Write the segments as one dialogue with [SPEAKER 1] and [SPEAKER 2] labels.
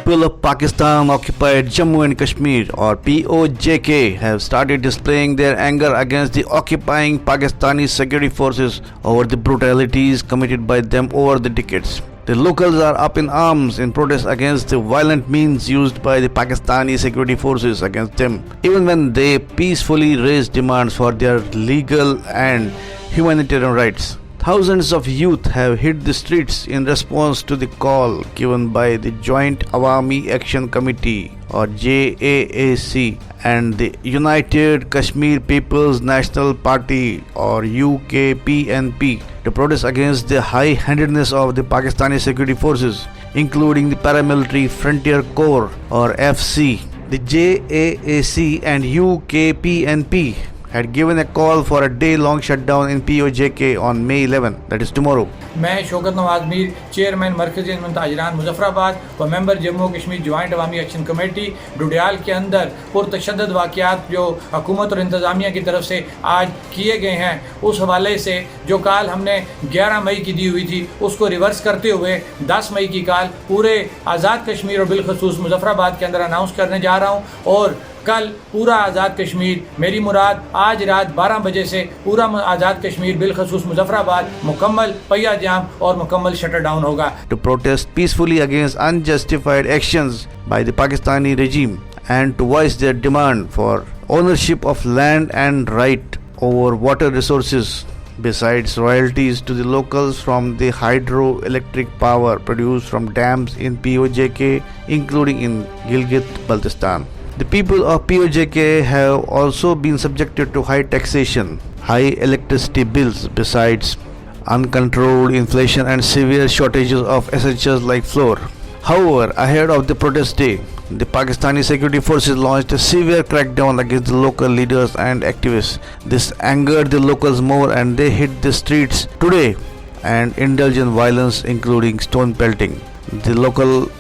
[SPEAKER 1] people of Pakistan occupied Jammu and Kashmir, or POJK, have started displaying their anger against the occupying Pakistani security forces over the brutalities committed by them over the decades. The locals are up in arms in protest against the violent means used by the Pakistani security forces against them, even when they peacefully raise demands for their legal and humanitarian rights. Thousands of youth have hit the streets in response to the call given by the Joint Awami Action Committee, or JAAC, and the United Kashmir People's National Party, or UKPNP, to protest against the high-handedness of the Pakistani security forces, including the Paramilitary Frontier Corps, or FC. The JAAC and UKPNP had given a call for a day-long shutdown in POJK on May 11, that is tomorrow.
[SPEAKER 2] मैं Shaukat Nawaz Mir, chairman मरकज़ी मुंताजरान मुजफ्फराबाद व member Jammu Kashmir joint अवामी action committee डुडियाल के अंदर पुरतशद्दद वाक़यात जो हुकूमत और इंतज़ामिया की तरफ से आज किए गए हैं, उस हवाले से जो कॉल हमने 11 मई की दी हुई थी उसको रिवर्स करते हुए 10 मई की कॉल पूरे आज़ाद कश्मीर और बिलखसूस मुजफ्फराबाद के अंदर अनाउंस करने जा रहा हूँ। और कल पूरा आज़ाद कश्मीर, मेरी मुराद आज रात 12 बजे से पूरा आज़ाद कश्मीर बिलखसूस मुजफ्फराबाद मुकम्मल पहिया जाम और मुकम्मल शटर डाउन होगा।
[SPEAKER 1] To protest peacefully against unjustified actions by the Pakistani regime and to voice their demand for ownership of land and right over water resources, besides royalties to the locals from the hydroelectric power produced from dams in POJK, including in Gilgit-Baltistan. The people of POJK have also been subjected to high taxation, high electricity bills, besides uncontrolled inflation and severe shortages of essentials like flour. However, ahead of the protest day, the Pakistani security forces launched a severe crackdown against the local leaders and activists. This angered the locals more and they hit the streets today and indulged in violence, including stone pelting. The local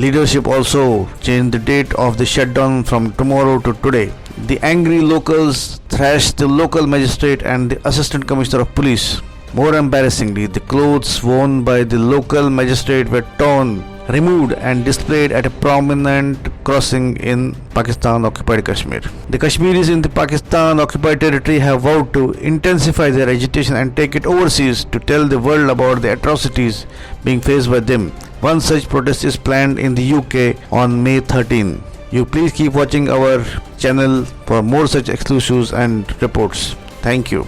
[SPEAKER 1] leadership also changed the date of the shutdown from tomorrow to today. The angry locals thrashed the local magistrate and the assistant commissioner of police. More embarrassingly, the clothes worn by the local magistrate were torn, removed and displayed at a prominent crossing in Pakistan-occupied Kashmir. The Kashmiris in the Pakistan-occupied territory have vowed to intensify their agitation and take it overseas to tell the world about the atrocities being faced by them. One such protest is planned in the UK on May 13. You please keep watching our channel for more such exclusives and reports. Thank you.